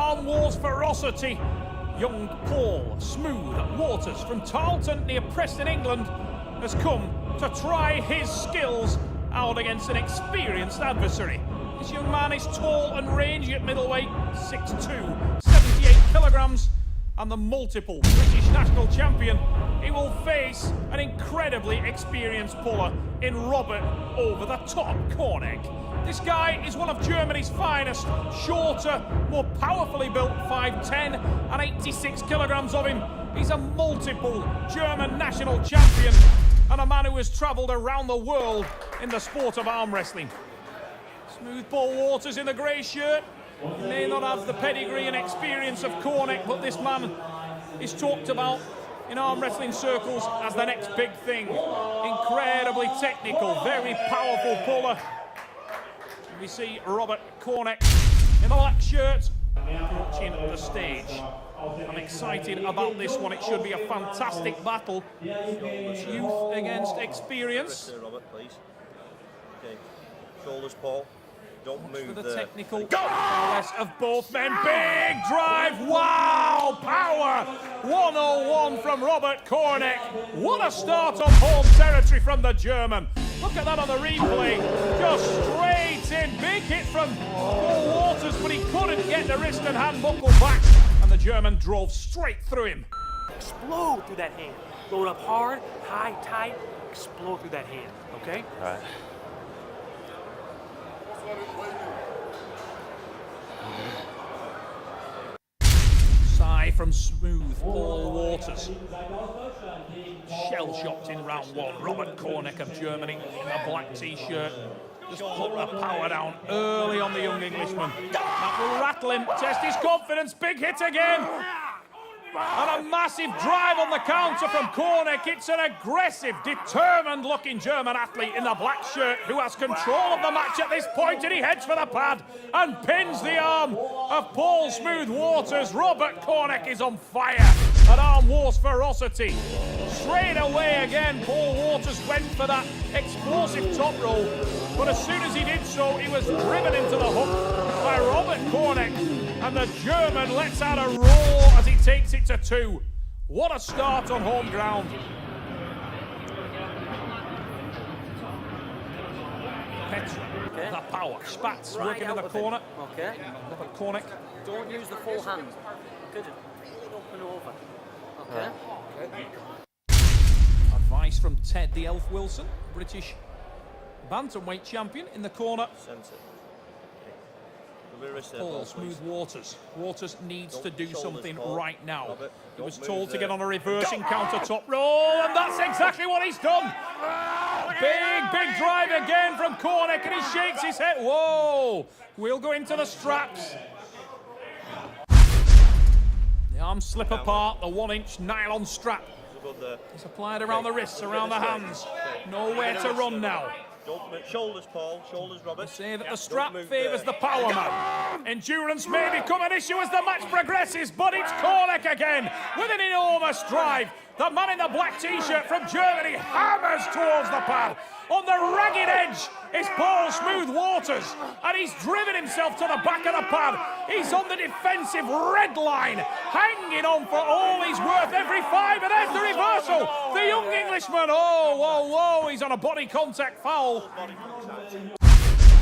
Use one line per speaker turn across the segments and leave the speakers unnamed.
Arm Wars ferocity. Young Paul Smooth Waters from Tarleton near Preston, England, has come to try his skills out against an experienced adversary. This young man is tall and rangy at middleweight, 6'2", 78 kilograms, and the multiple British national champion. He will face an incredibly experienced puller in Robert Over the Top Kornek. This guy is one of Germany's finest, shorter, more powerfully built, 5'10", and 86 kilograms of him. He's a multiple German national champion and a man who has travelled around the world in the sport of arm wrestling. Smooth Paul Waters in the grey shirt may not have the pedigree and experience of Kornek, but this man is talked about in arm wrestling circles as the next big thing. Incredibly technical, very powerful puller. We see Robert Kornek in the black shirt approaching the stage. I'm excited about this one. It should be a fantastic battle. It's youth against experience.
Robert, please. Okay. Shoulders, Paul. Don't move
for the technical prowess of both men. Big drive. Wow, power. 101 from Robert Kornek. What a start on home territory from the German. Look at that on the replay. Just straight in. Big hit from Paul Waters, but he couldn't get the wrist and hand buckle back. And the German drove straight through him.
Explode through that hand. Load up hard, high, tight, explode through that hand, okay?
All right.
Sigh from Smooth Paul Waters. Shell-shocked in round one. Robert Kornek of Germany in a black t-shirt. Just put the power down early on the young Englishman. That will rattle him, test his confidence. Big hit again. And a massive drive on the counter from Kornek. It's an aggressive, determined-looking German athlete in the black shirt who has control of the match at this point, and he heads for the pad and pins the arm of Paul Smooth Waters. Robert Kornek is on fire at Arm Wars ferocity. Straight away again, Paul Waters went for that explosive top roll, but as soon as he did so, he was driven into the hook by Robert Kornek, and the German lets out a roar as he takes it to 2. What a start on home ground. Petra, okay. The power. Spats right working in the corner.
Okay.
Robert Kornek.
Don't use the full hand. Good. Up and over. Okay. Okay.
Advice from Ted the Elf Wilson, British bantamweight champion in the corner. Paul Smooth Waters. Waters needs to do something right now. He was told to get on a reversing counter top roll, and that's exactly what he's done. Big drive again from Kornek, and he shakes his head. Whoa! We'll go into the straps. The arms slip apart, the 1-inch nylon strap is applied around the wrists, around the hands. Nowhere to run now.
Shoulders, Paul. Shoulders, Robert.
Say that the strap favours the power man. Endurance may become an issue as the match progresses, but it's Kornek again with an enormous drive. The man in the black t-shirt from Germany hammers towards the pad. On the ragged edge is Paul Smooth Waters, and he's driven himself to the back of the pad. He's on the defensive red line, hanging on for all he's worth, every 5, and there's the reversal. The young Englishman, oh, whoa, he's on a body contact foul.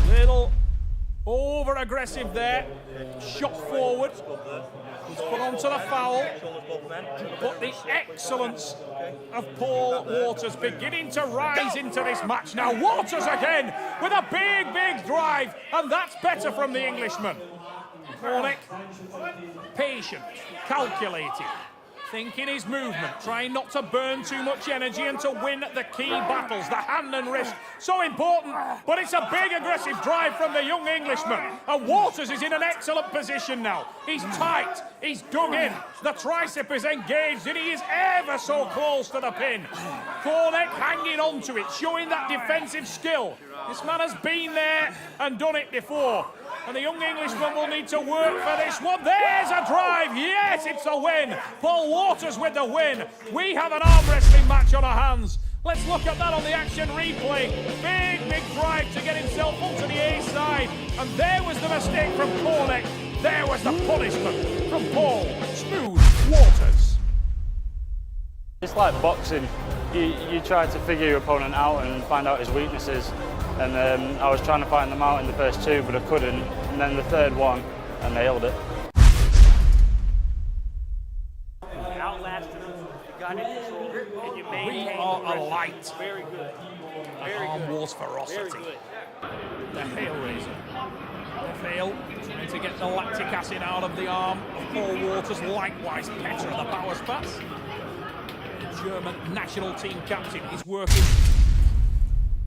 Little over-aggressive there, shot forward. He's put onto the foul, but the excellence of Paul Waters beginning to rise into this match. Now Waters again with a big drive, and that's better from the Englishman. Kornek, patient, calculated, thinking his movement, trying not to burn too much energy and to win the key battles, the hand and wrist, so important, but it's a big aggressive drive from the young Englishman, and Waters is in an excellent position now. He's tight, he's dug in, the tricep is engaged, and he is ever so close to the pin. Kornek hanging on to it, showing that defensive skill. This man has been there and done it before. And the young Englishman will need to work for this one. There's a drive. Yes, it's a win. Paul Waters with the win. We have an arm wrestling match on our hands. Let's look at that on the action replay. Big drive to get himself onto the A side. And there was the mistake from Kornek. There was as the punishment from Paul Smooth Waters.
It's like boxing. You try to figure your opponent out and find out his weaknesses. And I was trying to find them out in the first two, but I couldn't. And then the third one, I nailed it.
You outlasted him, you got in control, and you maintained
We are
the
a light.
Very good.
The
Very
arm
good.
wars
Very
ferocity.
good.
The hail raiser. The fail, trying to get the lactic acid out of the arm of Paul Waters, likewise Petra, the power spats. The German national team captain is working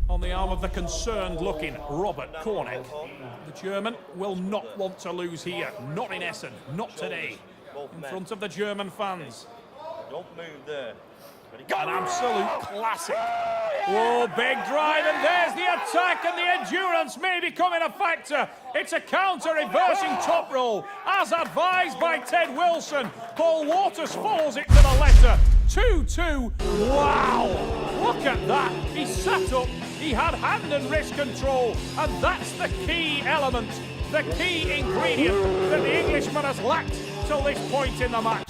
on the arm of the concerned-looking Robert Kornek. The German will not want to lose here, not in Essen, not today, in front of the German fans.
Don't move there.
An absolute classic. Oh, big drive, and there's the attack, and the endurance may be becoming a factor. It's a counter-reversing top roll, as advised by Ted Wilson. Paul Waters follows it to the letter. 2-2. Wow! Look at that. He sat up, he had hand and wrist control, and that's the key element, the key ingredient that the Englishman has lacked till this point in the match.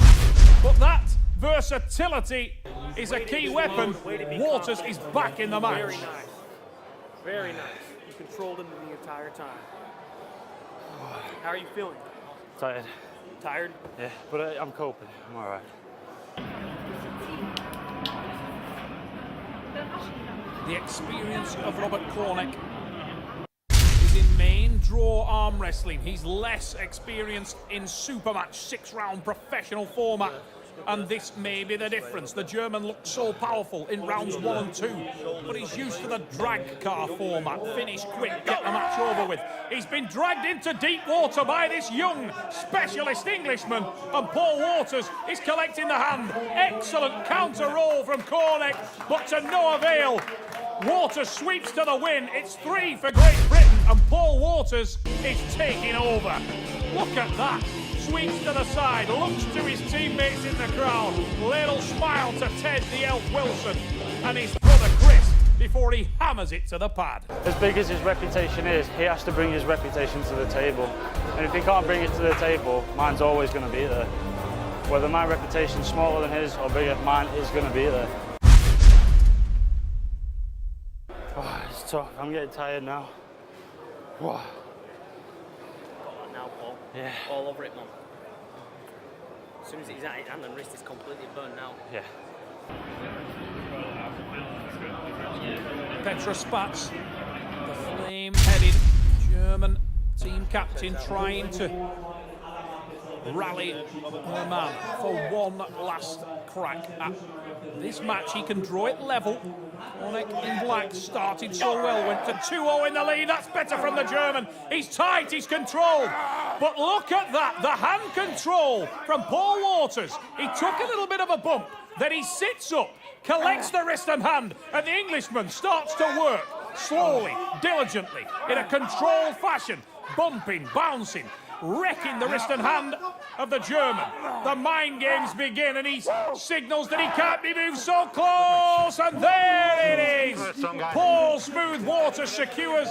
But that versatility is a key weapon. Waters is back in the match.
Very nice. Very nice. You controlled him the entire time. How are you feeling?
Tired.
Tired?
Yeah, but I'm coping. I'm all right.
The experience of Robert Kornek is in main draw arm wrestling. He's less experienced in supermatch 6-round professional format. And this may be the difference. The German looks so powerful in rounds 1 and 2, but he's used to the drag car format. Finish quick, get the match over with. He's been dragged into deep water by this young specialist Englishman, and Paul Waters is collecting the hand. Excellent counter roll from Kornek, but to no avail. Waters sweeps to the win. It's 3 for Great Britain, and Paul Waters is taking over. Look at that. Sweeps to the side, looks to his teammates in the crowd. Little smile to Ted the Elf Wilson and his brother Chris before he hammers it to the pad.
As big as his reputation is, he has to bring his reputation to the table. And if he can't bring it to the table, mine's always going to be there. Whether my reputation's smaller than his or bigger, mine is going to be there. Oh, it's tough. I'm getting tired now. Whoa.
Now, Paul.
Yeah.
All over it, man. As soon as he's at it, hand and wrist is completely burned out.
Yeah.
Petra Spatz, the flame-headed German team captain, trying to rally her man for one last crack at this match. He can draw it level. Kornek in black started so well, went to 2-0 in the lead. That's better from the German. He's tight, he's controlled. But look at that, the hand control from Paul Waters. He took a little bit of a bump, then he sits up, collects the wrist and hand, and the Englishman starts to work slowly, diligently, in a controlled fashion, bumping, bouncing, wrecking the wrist and hand of the German. The mind games begin, and he signals that he can't be moved so close, and there it is. Paul Smooth Waters secures